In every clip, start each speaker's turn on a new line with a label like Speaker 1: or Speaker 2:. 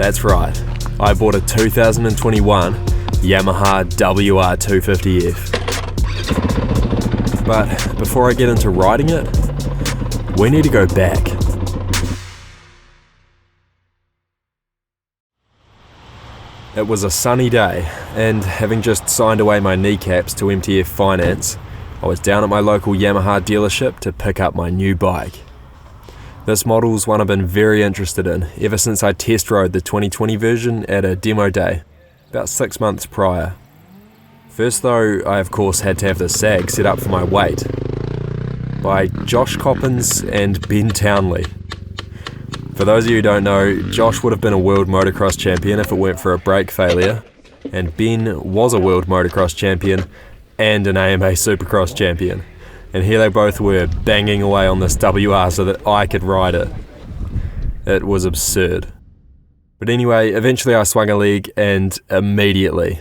Speaker 1: That's right, I bought a 2021 Yamaha WR250F. But before I get into riding it, we need to go back. It was a sunny day, and having just signed away my kneecaps to MTF Finance, I was down at my local Yamaha dealership to pick up my new bike. This model's one I've been very interested in ever since I test rode the 2020 version at a demo day, about 6 months prior. First though, I of course had to have the sag set up for my weight, by Josh Coppins and Ben Townley. For those of you who don't know, Josh would have been a world motocross champion if it weren't for a brake failure, and Ben was a world motocross champion and an AMA Supercross champion. And here they both were, banging away on this WR so that I could ride it. It was absurd. But anyway, eventually I swung a leg, and immediately,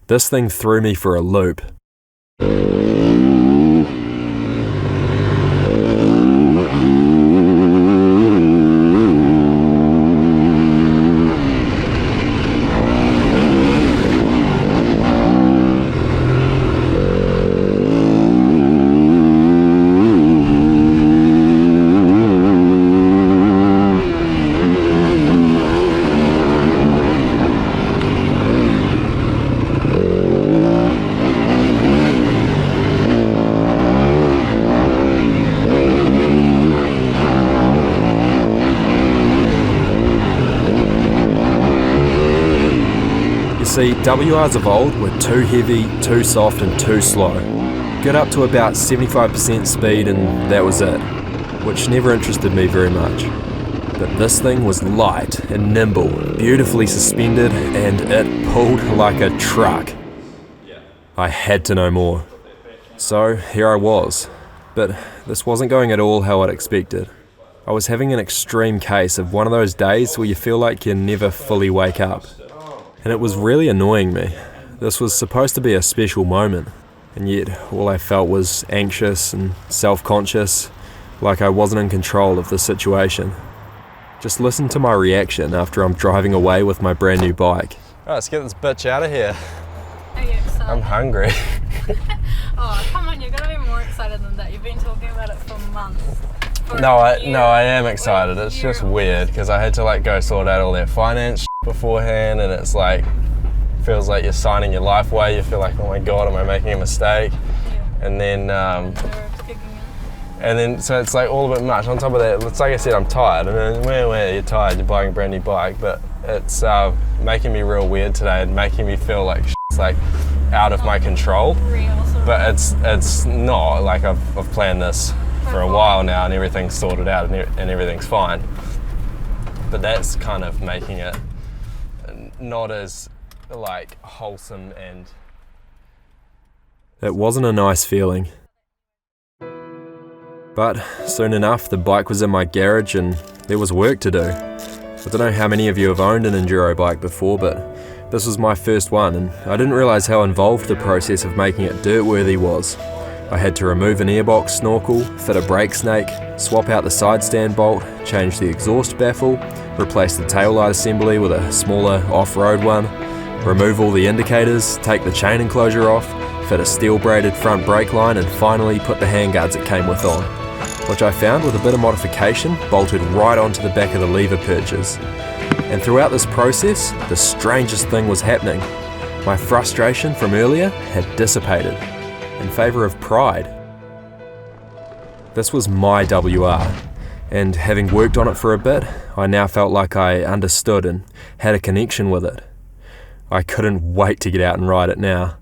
Speaker 1: this thing threw me for a loop. See, WRs of old were too heavy, too soft and too slow. Get up to about 75% speed and that was it, which never interested me very much. But this thing was light and nimble, beautifully suspended, and it pulled like a truck. I had to know more. So here I was, but this wasn't going at all how I'd expected. I was having an extreme case of one of those days where you feel like you never fully wake up. And it was really annoying me. This was supposed to be a special moment, and yet all I felt was anxious and self-conscious, like I wasn't in control of the situation. Just listen to my reaction after I'm driving away with my brand new bike. Right, let's get this bitch out of here.
Speaker 2: Are you excited?
Speaker 1: I'm hungry.
Speaker 2: Oh, come on, you've got to be more excited than that. You've been talking about it for months.
Speaker 1: No, I am excited. It's just weird because I had to go sort out all that finance beforehand, and it's feels like you're signing your life away. You feel like, oh my god, am I making a mistake? Yeah. And then so it's all a bit much. On top of that, it's like I said, I'm tired, and then where you're tired, you're buying a brand new bike, but it's making me real weird today and making me feel like it's out of my control. But it's not. I've planned this for a while now, and everything's sorted out and everything's fine. But that's kind of making it not as wholesome, and it wasn't a nice feeling. But soon enough, the bike was in my garage and there was work to do. I don't know how many of you have owned an enduro bike before, but this was my first one, and I didn't realise how involved the process of making it dirt-worthy was. I had to remove an airbox snorkel, fit a brake snake, swap out the side stand bolt, change the exhaust baffle, replace the tail light assembly with a smaller off-road one, remove all the indicators, take the chain enclosure off, fit a steel braided front brake line, and finally put the handguards it came with on, which I found with a bit of modification bolted right onto the back of the lever perches. And throughout this process, the strangest thing was happening. My frustration from earlier had dissipated in favour of pride. This was my WR, and having worked on it for a bit, I now felt like I understood and had a connection with it. I couldn't wait to get out and ride it now.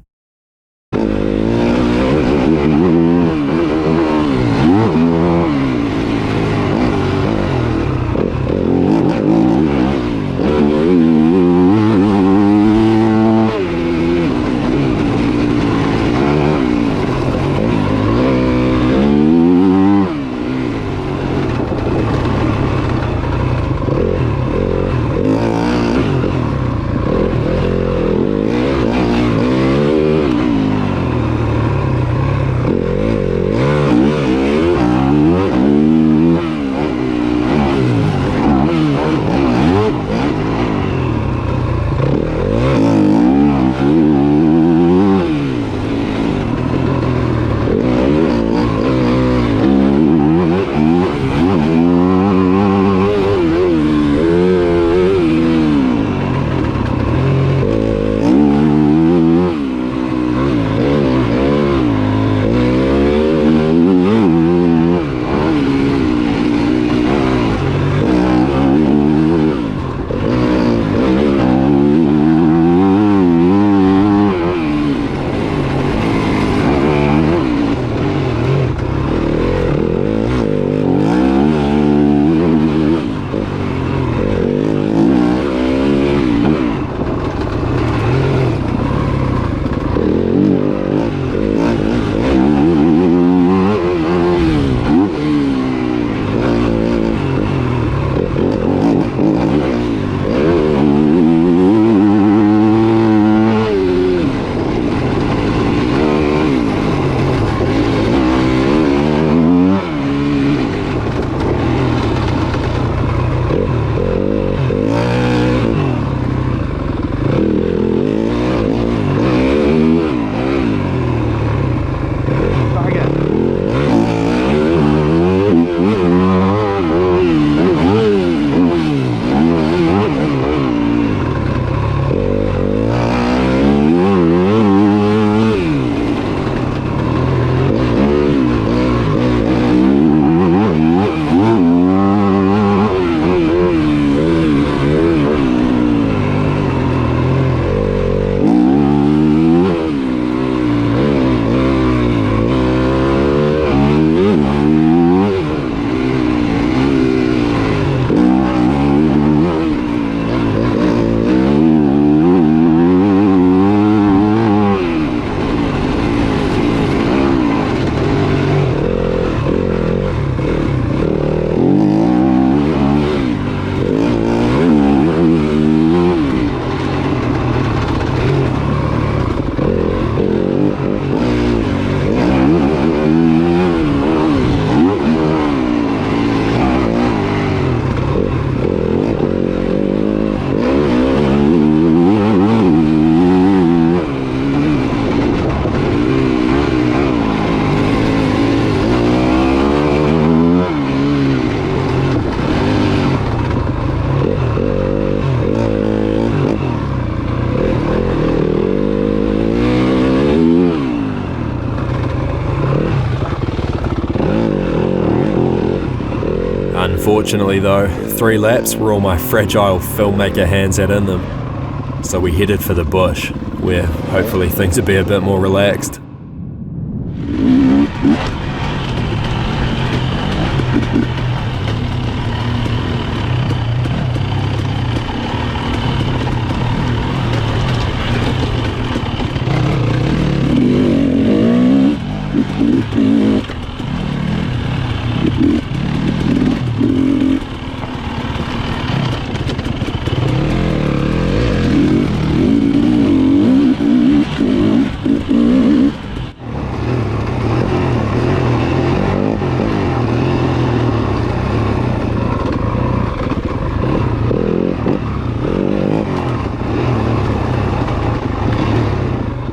Speaker 1: Unfortunately though, 3 laps were all my fragile filmmaker hands had in them. So we headed for the bush, where hopefully things would be a bit more relaxed.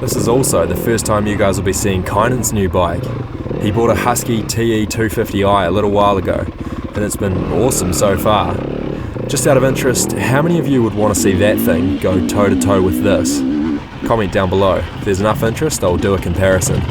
Speaker 1: This is also the first time you guys will be seeing Kynan's new bike. He bought a Husky TE250i a little while ago, and it's been awesome so far. Just out of interest, how many of you would want to see that thing go toe to toe with this? Comment down below. If there's enough interest, I'll do a comparison.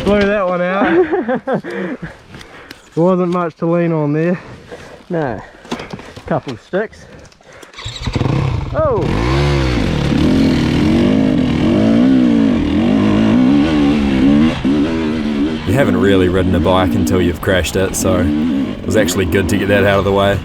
Speaker 3: Blew that one out. There wasn't much to lean on there.
Speaker 4: No. Couple sticks. Oh!
Speaker 1: You haven't really ridden a bike until you've crashed it, so it was actually good to get that out of the way.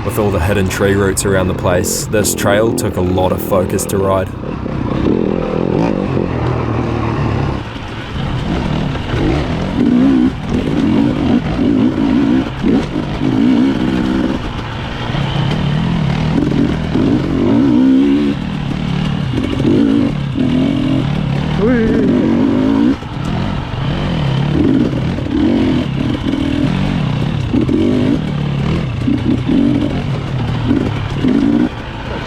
Speaker 1: With all the hidden tree roots around the place, this trail took a lot of focus to ride.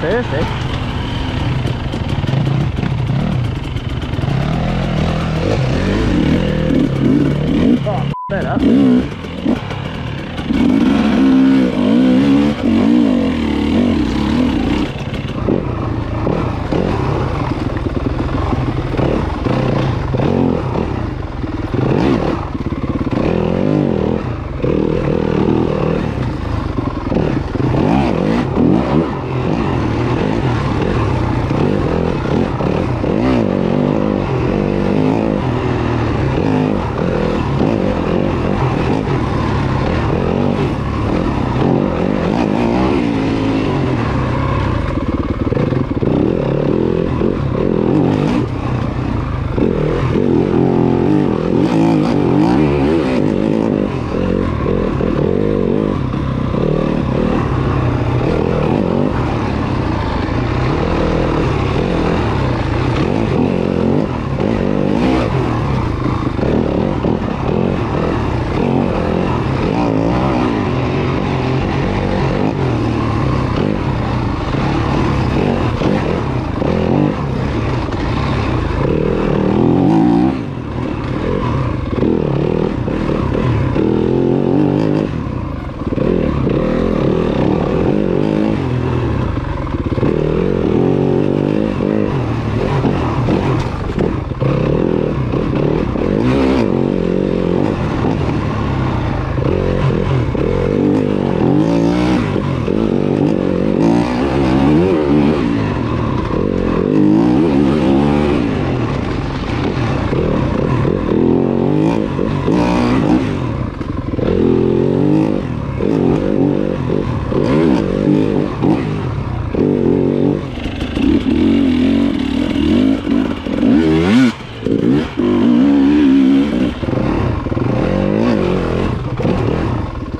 Speaker 4: Perfect. Oh, better.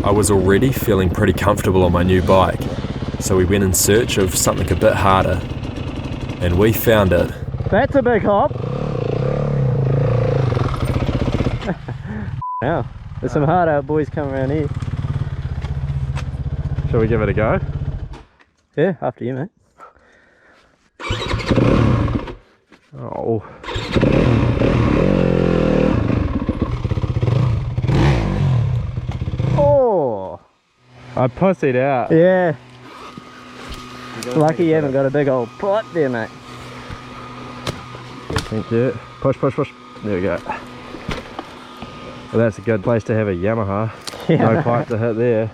Speaker 1: I was already feeling pretty comfortable on my new bike, so we went in search of something a bit harder. And we found it.
Speaker 4: That's a big hop. Now, there's some hard out boys coming around here.
Speaker 3: Shall we give it a go?
Speaker 4: Yeah, after you, mate.
Speaker 3: Oh.
Speaker 4: Oh!
Speaker 3: I pussied out.
Speaker 4: Yeah. Lucky you haven't got a big old pot there, mate.
Speaker 3: Thank you. Push, push, push. There we go. Well, that's a good place to have a Yamaha.
Speaker 4: Yeah.
Speaker 3: No pipe to hit there.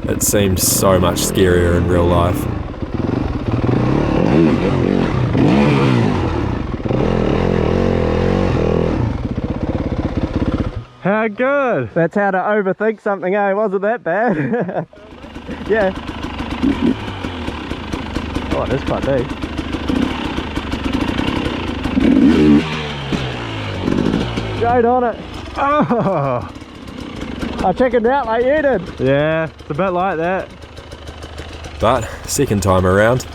Speaker 1: It seemed so much scarier in real life.
Speaker 3: How good?
Speaker 4: That's how to overthink something, eh? Wasn't that bad? Yeah. Oh, it is quite big. Straight on it.
Speaker 3: Oh!
Speaker 4: I chickened out like you did.
Speaker 3: Yeah, it's a bit like that.
Speaker 1: But second time around,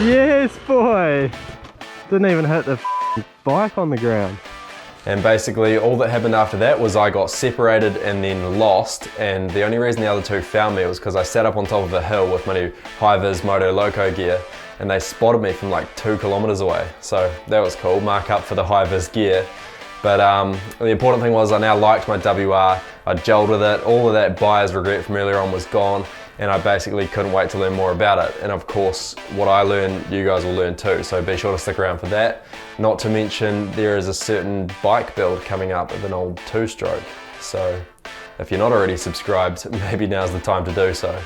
Speaker 3: Yes, boy! Didn't even hit the bike on the ground.
Speaker 1: and basically all that happened after that was I got separated and then lost, and the only reason the other two found me was because I sat up on top of a hill with my new high-vis Moto Loco gear, and they spotted me from like 2 kilometers away. So that was cool, mark up for the high-vis gear. But the important thing was I now liked my WR, I gelled with it, all of that buyer's regret from earlier on was gone, and I basically couldn't wait to learn more about it. And of course, what I learn, you guys will learn too, so be sure to stick around for that. Not to mention, there is a certain bike build coming up of an old 2-stroke. So if you're not already subscribed, maybe now's the time to do so.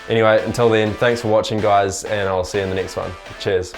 Speaker 1: Anyway, until then, thanks for watching guys, and I'll see you in the next one. Cheers.